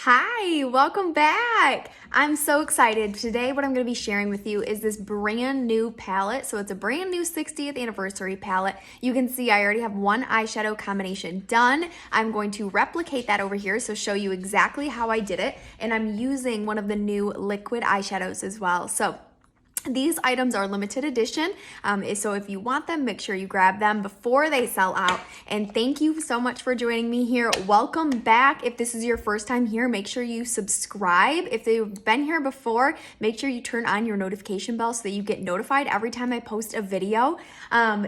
Hi, welcome back. I'm so excited. Today, what I'm going to be sharing with you is this brand new palette. So it's a brand new 60th anniversary palette. You can see I already have one eyeshadow combination done. I'm going to replicate that over here, so show you exactly how I did it. And I'm using one of the new liquid eyeshadows as well. So these items are limited edition, so if you want them, make sure you grab them before they sell out. And thank you so much for joining me here. Welcome back. If this is your first time here, make sure you subscribe. If you've been here before, make sure you turn on your notification bell so that you get notified every time I post a video.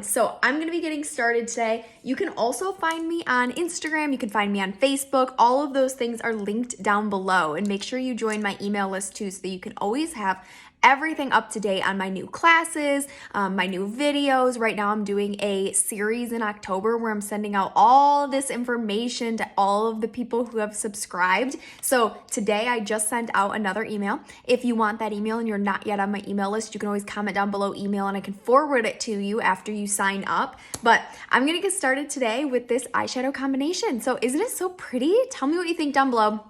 So I'm gonna be getting started today. You can also find me on Instagram. You can find me on Facebook. All of those things are linked down below. And make sure you join my email list too, so that you can always have everything up to date on my new classes, my new videos. Right now I'm doing a series in October where I'm sending out all this information to all of the people who have subscribed. So today I just sent out another email. If you want that email and you're not yet on my email list, you can always comment down below email and I can forward it to you after you sign up. But I'm gonna get started today with this eyeshadow combination. So isn't it so pretty? Tell me what you think down below.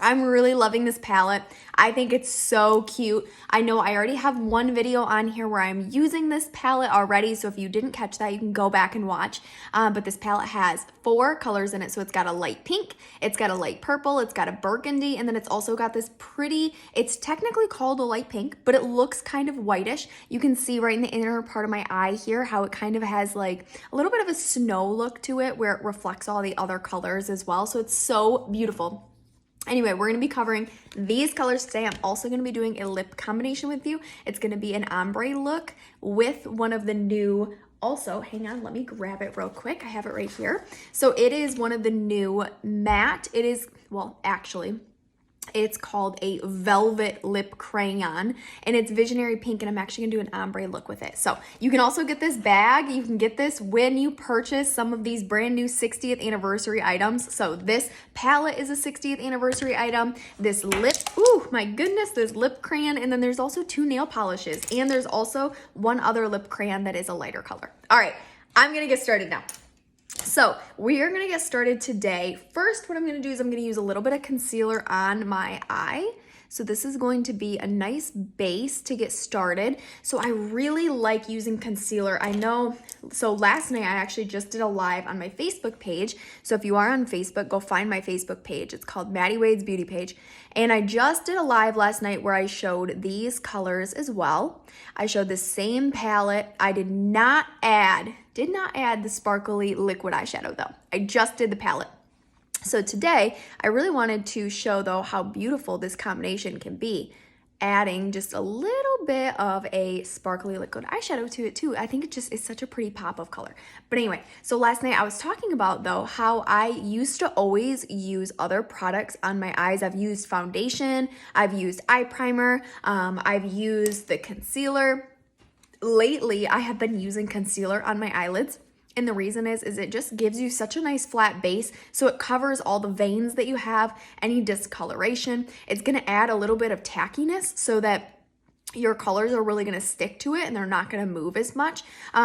I'm really loving this palette. I think it's so cute. I know I already have one video on here where I'm using this palette already, so if you didn't catch that, you can go back and watch. But this palette has 4 colors in it, so it's got a light pink, it's got a light purple, it's got a burgundy, and then it's also got this pretty, it's technically called a light pink, but it looks kind of whitish. You can see right in the inner part of my eye here how it kind of has like a little bit of a snow look to it where it reflects all the other colors as well, so it's so beautiful. Anyway, we're going to be covering these colors today. I'm also going to be doing a lip combination with you. It's going to be an ombre look with one of the new, also, hang on, let me grab it real quick. I have it right here. So it is one of the new matte. It is, well, actually, it's called a velvet lip crayon and it's visionary pink, and I'm actually gonna do an ombre look with it. So you can also get this bag. You can get this when you purchase some of these brand new 60th anniversary items. So this palette is a 60th anniversary item. This lip, oh my goodness, there's lip crayon, and then there's also 2 nail polishes, and there's also one other lip crayon that is a lighter color. All right, I'm gonna get started now. So we are going to get started today. First, what I'm going to do is I'm going to use a little bit of concealer on my eye. So this is going to be a nice base to get started. So I really like using concealer. I know, so last night I actually just did a live on my Facebook page. So if you are on Facebook, go find my Facebook page. It's called Maddie Wade's Beauty Page. And I just did a live last night where I showed these colors as well. I showed the same palette. I did not add the sparkly liquid eyeshadow though. I just did the palette. So today, I really wanted to show though how beautiful this combination can be, adding just a little bit of a sparkly liquid eyeshadow to it too. I think it just is such a pretty pop of color. But anyway, so last night I was talking about though how I used to always use other products on my eyes. I've used foundation, I've used eye primer, I've used the concealer. Lately, I have been using concealer on my eyelids. And the reason is it just gives you such a nice flat base, so it covers all the veins that you have, any discoloration. It's gonna add a little bit of tackiness so that your colors are really gonna stick to it and they're not gonna move as much.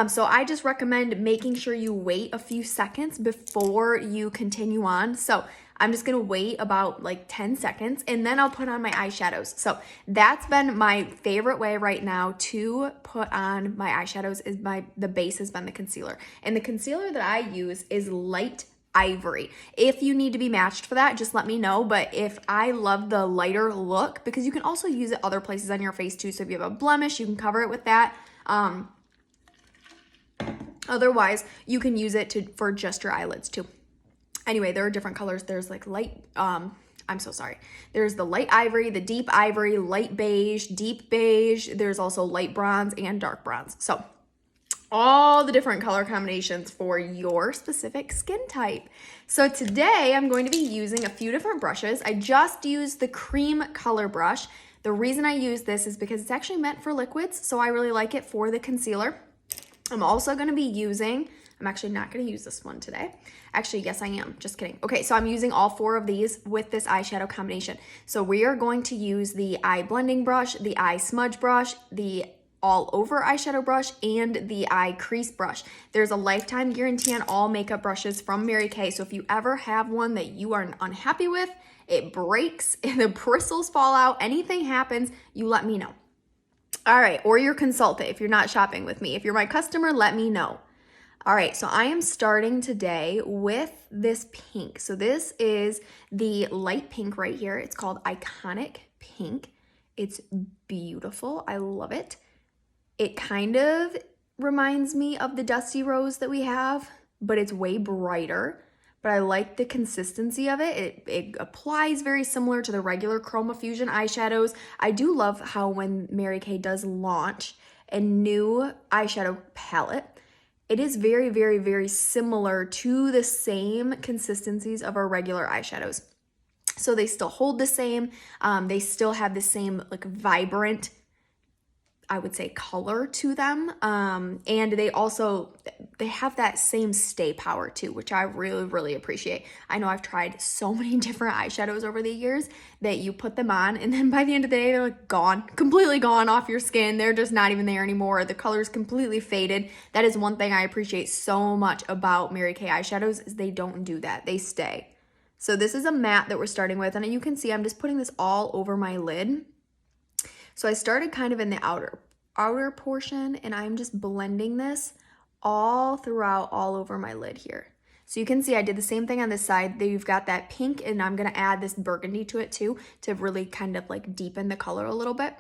So I just recommend making sure you wait a few seconds before you continue on. So I'm just gonna wait about like 10 seconds and then I'll put on my eyeshadows. So that's been my favorite way right now to put on my eyeshadows, is the base has been the concealer. And the concealer that I use is light ivory. If you need to be matched for that, just let me know. But if I love the lighter look, because you can also use it other places on your face too. So if you have a blemish, you can cover it with that. Otherwise, you can use it for just your eyelids too. Anyway, there are different colors. There's like light, I'm so sorry. There's the light ivory, the deep ivory, light beige, deep beige. There's also light bronze and dark bronze. So all the different color combinations for your specific skin type. So today I'm going to be using a few different brushes. I just used the cream color brush. The reason I use this is because it's actually meant for liquids, so I really like it for the concealer. I'm also going to be using, I'm actually not going to use this one today. Actually, yes, I am. Just kidding. Okay, so I'm using all 4 of these with this eyeshadow combination. So we are going to use the eye blending brush, the eye smudge brush, the all over eyeshadow brush and the eye crease brush. There's a lifetime guarantee on all makeup brushes from Mary Kay. So if you ever have one that you are unhappy with, it breaks, the bristles fall out, anything happens, you let me know. All right, or your consultant if you're not shopping with me. If you're my customer, let me know. All right, so I am starting today with this pink. So this is the light pink right here. It's called Iconic Pink. It's beautiful. I love it. It kind of reminds me of the Dusty Rose that we have, but it's way brighter. But I like the consistency of it. It applies very similar to the regular Chroma Fusion eyeshadows. I do love how when Mary Kay does launch a new eyeshadow palette, it is very, very, very similar to the same consistencies of our regular eyeshadows. So they still hold the same. They still have the same like vibrant, I would say, color to them. And they have that same stay power too, which I really, really appreciate. I know I've tried so many different eyeshadows over the years that you put them on and then by the end of the day, they're like gone, completely gone off your skin. They're just not even there anymore. The color's completely faded. That is one thing I appreciate so much about Mary Kay eyeshadows is they don't do that. They stay. So this is a matte that we're starting with, and you can see I'm just putting this all over my lid. So I started kind of in the outer portion, and I'm just blending this all throughout, all over my lid here. So you can see I did the same thing on this side. There you've got that pink, and I'm gonna add this burgundy to it too to really kind of like deepen the color a little bit.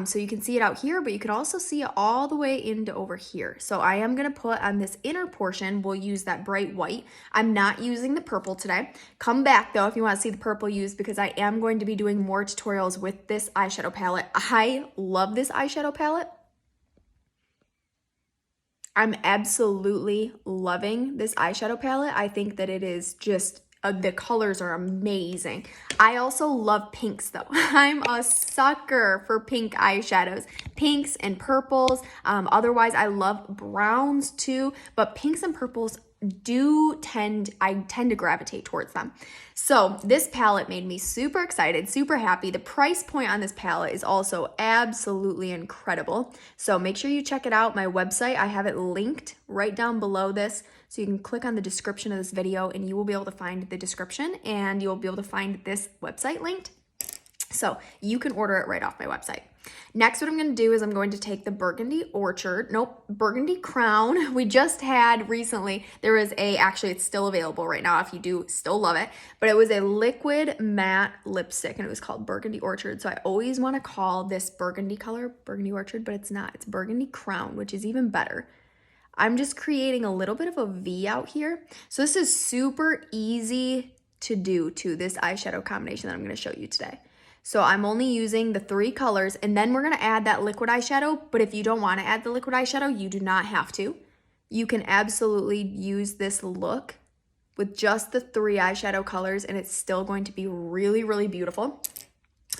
So you can see it out here, but you can also see it all the way into over here. So I am gonna put on this inner portion, we'll use that bright white. I'm not using the purple today. Come back though if you wanna see the purple used because I am going to be doing more tutorials with this eyeshadow palette. I love this eyeshadow palette. I'm absolutely loving this eyeshadow palette. I think that it is just, the colors are amazing. I also love pinks though. I'm a sucker for pink eyeshadows. Pinks and purples. Otherwise, I love browns too, but pinks and purples I tend to gravitate towards them. So this palette made me super excited, super happy. The price point on this palette is also absolutely incredible. So make sure you check it out. My website, I have it linked right down below this. So you can click on the description of this video and you will be able to find the description and you'll be able to find this website linked. So you can order it right off my website. Next, what I'm going to do is I'm going to take the Burgundy Burgundy Crown. We just had recently, actually it's still available right now if you do still love it, but it was a liquid matte lipstick and it was called Burgundy Orchard. So I always want to call this burgundy color Burgundy Orchard, but it's not. It's Burgundy Crown, which is even better. I'm just creating a little bit of a V out here. So this is super easy to do to this eyeshadow combination that I'm going to show you today. So I'm only using the 3 colors and then we're gonna add that liquid eyeshadow, but if you don't wanna add the liquid eyeshadow, you do not have to. You can absolutely use this look with just the 3 eyeshadow colors and it's still going to be really, really beautiful.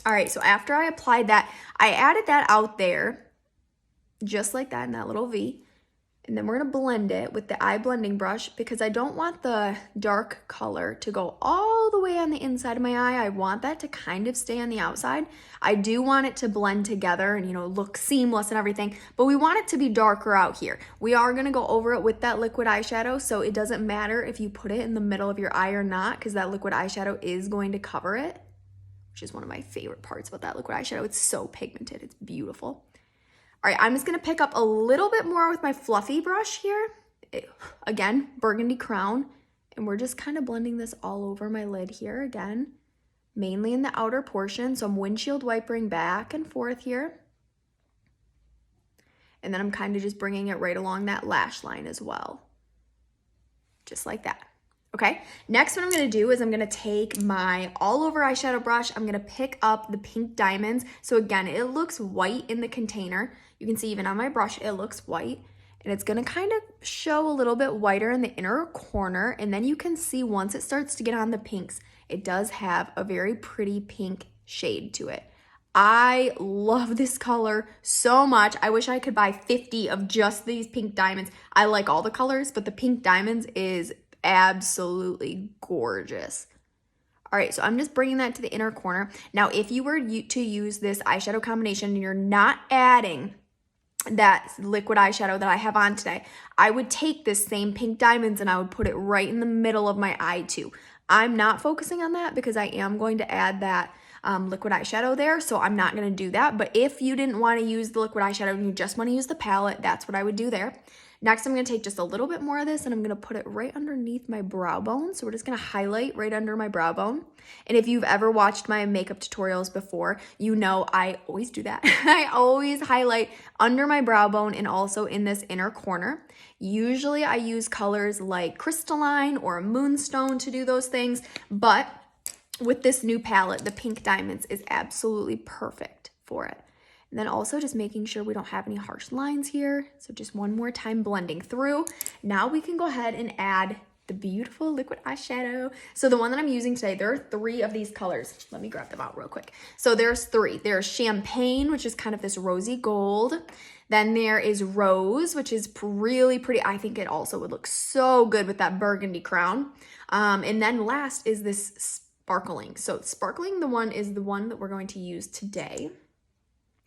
All right, so after I applied that, I added that out there, just like that in that little V. And then we're gonna blend it with the eye blending brush because I don't want the dark color to go all the way on the inside of my eye. I want that to kind of stay on the outside. I do want it to blend together and, look seamless and everything, but we want it to be darker out here. We are gonna go over it with that liquid eyeshadow, so it doesn't matter if you put it in the middle of your eye or not because that liquid eyeshadow is going to cover it, which is one of my favorite parts about that liquid eyeshadow. It's so pigmented, it's beautiful. All right, I'm just gonna pick up a little bit more with my fluffy brush here. Again, Burgundy Crown. And we're just kind of blending this all over my lid here again, mainly in the outer portion. So I'm windshield wipering back and forth here. And then I'm kind of just bringing it right along that lash line as well. Just like that. Okay, next what I'm gonna do is I'm gonna take my all over eyeshadow brush. I'm gonna pick up the pink diamonds. So again, it looks white in the container. You can see even on my brush, it looks white. And it's gonna kind of show a little bit whiter in the inner corner. And then you can see once it starts to get on the pinks, it does have a very pretty pink shade to it. I love this color so much. I wish I could buy 50 of just these pink diamonds. I like all the colors, but the pink diamonds is absolutely gorgeous. All right, so I'm just bringing that to the inner corner. Now, if you were to use this eyeshadow combination and you're not adding that liquid eyeshadow that I have on today, I would take this same pink diamonds and I would put it right in the middle of my eye too. I'm not focusing on that because I am going to add that liquid eyeshadow there, so I'm not going to do that. But if you didn't want to use the liquid eyeshadow and you just want to use the palette, that's what I would do there. Next, I'm going to take just a little bit more of this and I'm going to put it right underneath my brow bone. So we're just going to highlight right under my brow bone. And if you've ever watched my makeup tutorials before, you know I always do that. I always highlight under my brow bone and also in this inner corner. Usually I use colors like crystalline or moonstone to do those things, but with this new palette, the pink diamonds is absolutely perfect for it. And then also just making sure we don't have any harsh lines here. So just one more time blending through. Now we can go ahead and add the beautiful liquid eyeshadow. So the one that I'm using today, there are 3 of these colors. Let me grab them out real quick. So there's 3. There's champagne, which is kind of this rosy gold. Then there is rose, which is really pretty. I think it also would look so good with that burgundy crown. And then last is this sparkling. So sparkling, the one is the one that we're going to use today.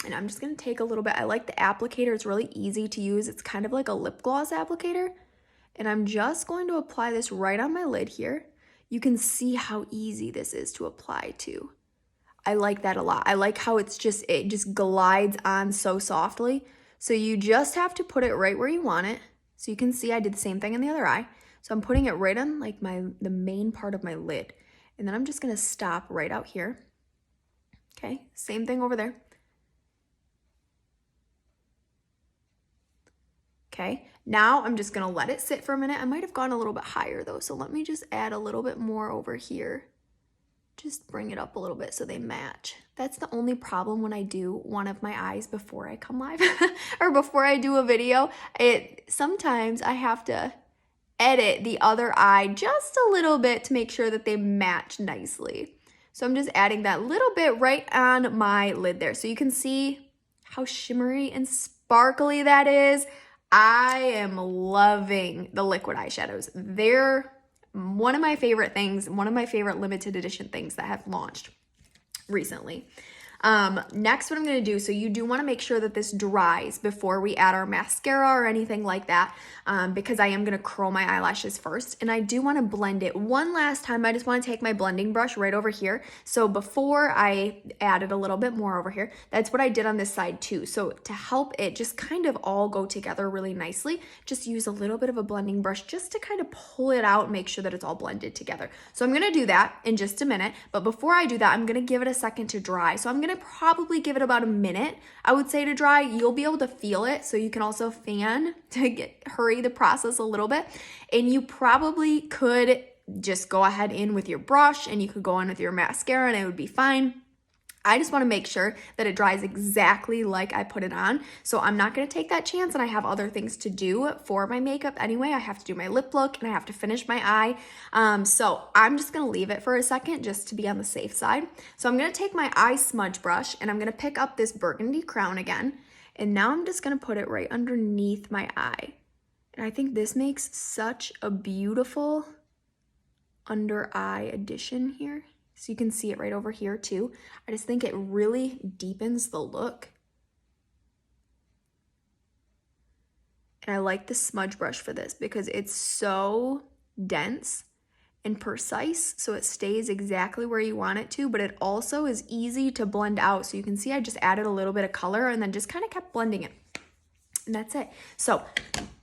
And I'm just going to take a little bit. I like the applicator. It's really easy to use. It's kind of like a lip gloss applicator. And I'm just going to apply this right on my lid here. You can see how easy this is to apply to. I like that a lot. I like how it just glides on so softly. So you just have to put it right where you want it. So you can see I did the same thing in the other eye. So I'm putting it right on like the main part of my lid. And then I'm just going to stop right out here. Okay, same thing over there. Okay, now I'm just gonna let it sit for a minute. I might have gone a little bit higher though, so let me just add a little bit more over here. Just bring it up a little bit so they match. That's the only problem when I do one of my eyes before I come live or before I do a video. Sometimes I have to edit the other eye just a little bit to make sure that they match nicely. So I'm just adding that little bit right on my lid there. So you can see how shimmery and sparkly that is. I am loving the liquid eyeshadows. They're one of my favorite things, one of my favorite limited edition things that have launched recently. Next, what I'm going to do, so you do want to make sure that this dries before we add our mascara or anything like that, because I am going to curl my eyelashes first, and I do want to blend it one last time. I just want to take my blending brush right over here. So before I added a little bit more over here, that's what I did on this side too. So to help it just kind of all go together really nicely, just use a little bit of a blending brush just to kind of pull it out and make sure that it's all blended together. So I'm going to do that in just a minute, but before I do that, I'm going to give it a second to dry. So I'm going to probably give it about a minute, I would say, to dry. You'll be able to feel it, so you can also fan to hurry the process a little bit. And you probably could just go ahead in with your brush and you could go in with your mascara and it would be fine. I just want to make sure that it dries exactly like I put it on. So I'm not going to take that chance, and I have other things to do for my makeup anyway. I have to do my lip look and I have to finish my eye. So I'm just going to leave it for a second just to be on the safe side. So I'm going to take my eye smudge brush and I'm going to pick up this burgundy crown again. And now I'm just going to put it right underneath my eye. And I think this makes such a beautiful under eye addition here. So you can see it right over here too. I just think it really deepens the look. And I like the smudge brush for this because it's so dense and precise, so it stays exactly where you want it to, but it also is easy to blend out. So you can see I just added a little bit of color and then just kind of kept blending it. And that's it. So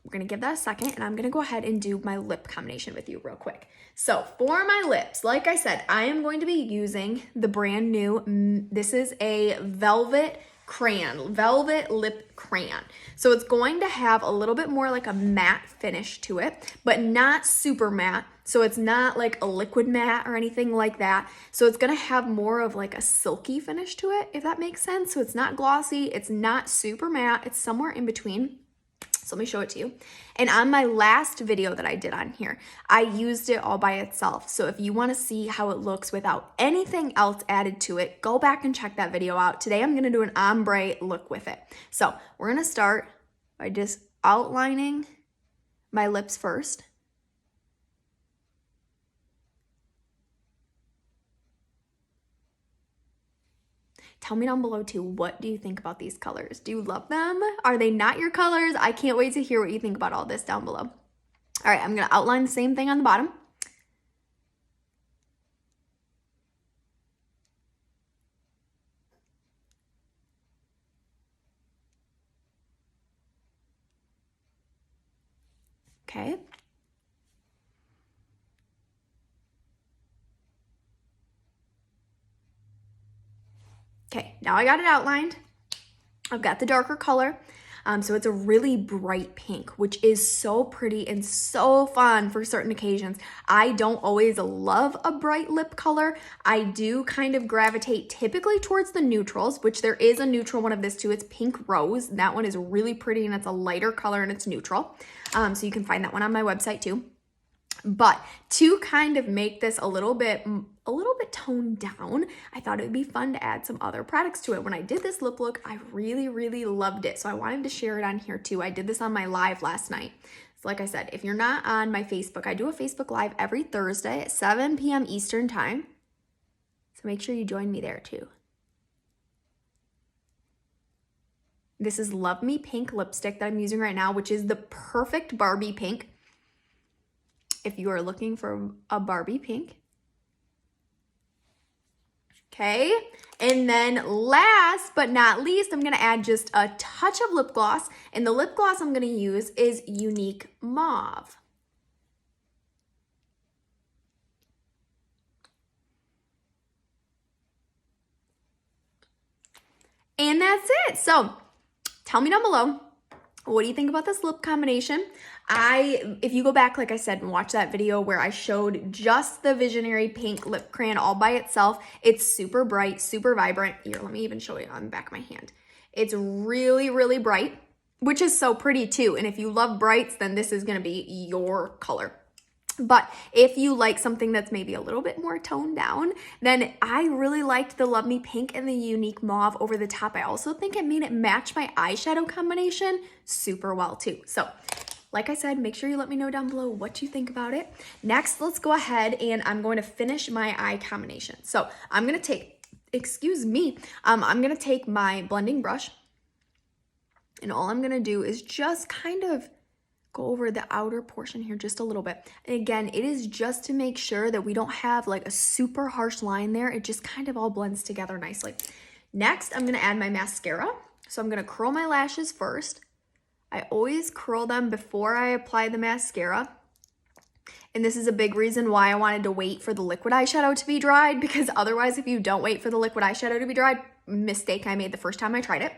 we're gonna give that a second, and I'm gonna go ahead and do my lip combination with you real quick. So for my lips, like I said, I am going to be using the brand new, this is a velvet lip crayon. So it's going to have a little bit more like a matte finish to it, but not super matte. So it's not like a liquid matte or anything like that. So it's gonna have more of like a silky finish to it, if that makes sense. So it's not glossy, it's not super matte, it's somewhere in between. So let me show it to you. And on my last video that I did on here, I used it all by itself. So if you want to see how it looks without anything else added to it, go back and check that video out. Today I'm going to do an ombre look with it. So we're going to start by just outlining my lips first. Tell me down below too, what do you think about these colors? Do you love them? Are they not your colors? I can't wait to hear what you think about all this down below. All right, I'm gonna outline the same thing on the bottom. Okay. Okay, now I got it outlined. I've got the darker color. So it's a really bright pink, which is so pretty and so fun for certain occasions. I don't always love a bright lip color. I do kind of gravitate typically towards the neutrals, which there is a neutral one of this too. It's Pink Rose. That one is really pretty and it's a lighter color and it's neutral. So you can find that one on my website too. But to kind of make this a little bit toned down, I thought it would be fun to add some other products to it. When I did this lip look, I really loved it. So I wanted to share it on here too. I did this on my live last night. So like I said, if you're not on my Facebook, I do a Facebook Live every Thursday at 7 p.m. Eastern time. So make sure you join me there too. This is Love Me Pink lipstick that I'm using right now, which is the perfect Barbie pink. If you are looking for a Barbie pink. Okay, and then last but not least, I'm gonna add just a touch of lip gloss, and the lip gloss I'm gonna use is Unique Mauve. And that's it. So tell me down below, what do you think about this lip combination? If you go back, like I said, and watch that video where I showed just the Visionary Pink lip crayon all by itself, it's super bright, super vibrant. Here, let me even show you on the back of my hand. It's really bright, which is so pretty too. And if you love brights, then this is gonna be your color. But if you like something that's maybe a little bit more toned down, then I really liked the Love Me Pink and the Unique Mauve over the top. I also think it made it match my eyeshadow combination super well too. So like I said, make sure you let me know down below what you think about it. Next, let's go ahead and I'm going to finish my eye combination. So I'm going to take, I'm going to take my blending brush, and all I'm going to do is just kind of go over the outer portion here just a little bit. And again, it is just to make sure that we don't have like a super harsh line there. It just kind of all blends together nicely. Next, I'm gonna add my mascara. So I'm gonna curl my lashes first. I always curl them before I apply the mascara. And this is a big reason why I wanted to wait for the liquid eyeshadow to be dried, because otherwise if you don't wait for the liquid eyeshadow to be dried, mistake I made the first time I tried it.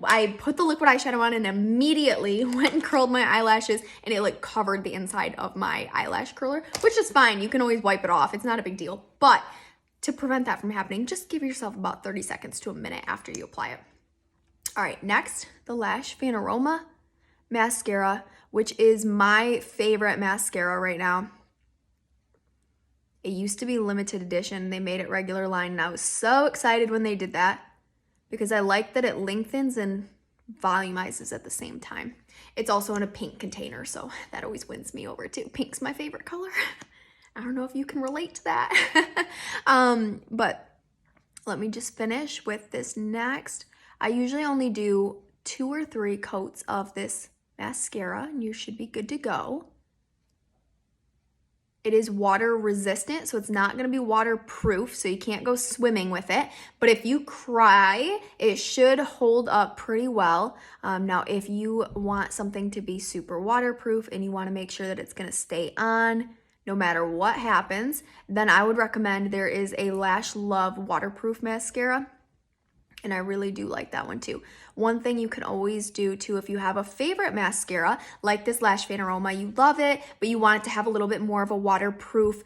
I put the liquid eyeshadow on and immediately went and curled my eyelashes, and it like covered the inside of my eyelash curler, which is fine. You can always wipe it off. It's not a big deal. But to prevent that from happening, just give yourself about 30 seconds to a minute after you apply it. All right, next, the Lash Panorama mascara, which is my favorite mascara right now. It used to be limited edition. They made it regular line, and I was so excited when they did that because I like that it lengthens and volumizes at the same time. It's also in a pink container, so that always wins me over too. Pink's my favorite color. I don't know if you can relate to that. But let me just finish with this next. I usually only do 2 or 3 coats of this mascara, and you should be good to go. It is water resistant, so it's not going to be waterproof, so you can't go swimming with it. But if you cry, it should hold up pretty well. Now, if you want something to be super waterproof and you want to make sure that it's going to stay on no matter what happens, then I would recommend there is a Lash Love waterproof mascara. And I really do like that one too. One thing you can always do too, if you have a favorite mascara, like this Lash Panorama, you love it, but you want it to have a little bit more of a waterproof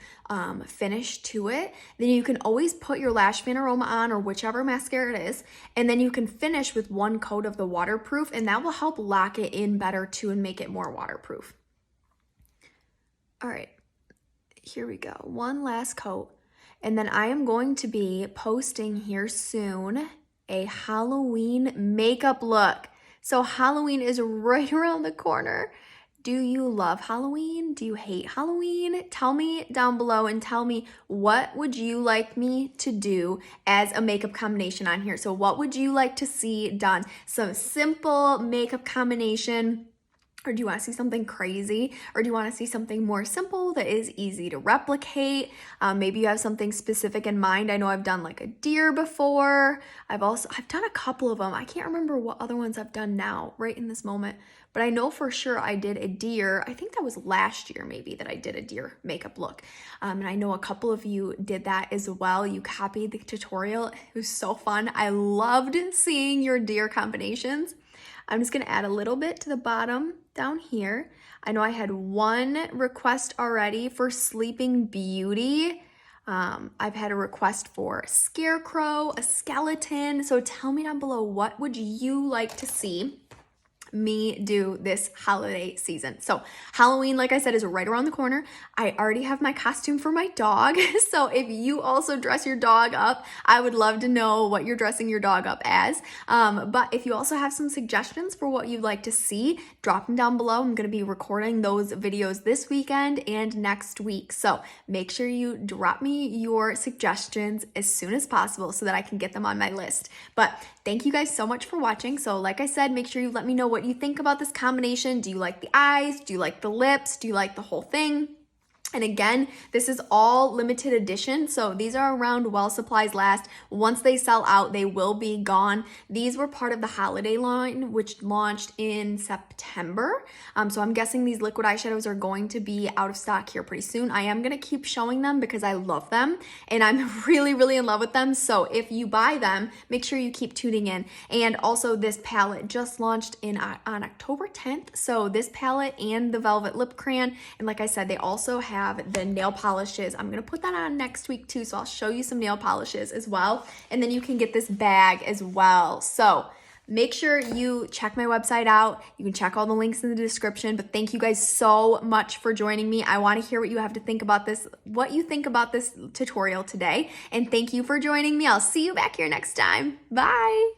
finish to it, then you can always put your Lash Panorama on, or whichever mascara it is, and then you can finish with 1 coat of the waterproof, and that will help lock it in better too and make it more waterproof. All right, here we go. 1 last coat. And then I am going to be posting here soon a Halloween makeup look. So Halloween is right around the corner. Do you love Halloween? Do you hate Halloween? Tell me down below and tell me what would you like me to do as a makeup combination on here. So what would you like to see done? Some simple makeup combination. Or do you want to see something crazy? Or do you want to see something more simple that is easy to replicate? Maybe you have something specific in mind. I know I've done like a deer before. I've done a couple of them. I can't remember what other ones I've done now, right in this moment. But I know for sure I did a deer. I think that was last year maybe that I did a deer makeup look. And I know a couple of you did that as well. You copied the tutorial. It was so fun. I loved seeing your deer combinations. I'm just gonna add a little bit to the bottom down here. I know I had one request already for Sleeping Beauty. I've had a request for a scarecrow, a skeleton. So tell me down below, what would you like to see me do this holiday season? So Halloween, like I said, is right around the corner. I already have my costume for my dog. So if you also dress your dog up, I would love to know what you're dressing your dog up as. But if you also have some suggestions for what you'd like to see, drop them down below. I'm going to be recording those videos this weekend and next week. So make sure you drop me your suggestions as soon as possible so that I can get them on my list. But thank you guys so much for watching. So like I said, make sure you let me know what you think about this combination. Do you like the eyes? Do you like the lips? Do you like the whole thing? And again, this is all limited edition, so these are around while supplies last. Once they sell out, they will be gone. These were part of the holiday line, which launched in September. So I'm guessing these liquid eyeshadows are going to be out of stock here pretty soon. I am gonna keep showing them because I love them, and I'm really, really in love with them. So if you buy them, make sure you keep tuning in. And also this palette just launched on October 10th. So this palette and the Velvet Lip Crayon, and like I said, they also have the nail polishes. I'm gonna put that on next week too, so I'll show you some nail polishes as well, and then you can get this bag as well. So make sure you check my website out. You can check all the links in the description. But thank you guys so much for joining me. I want to hear what you have to think about this, what you think about this tutorial today, and thank you for joining me. I'll see you back here next time. Bye.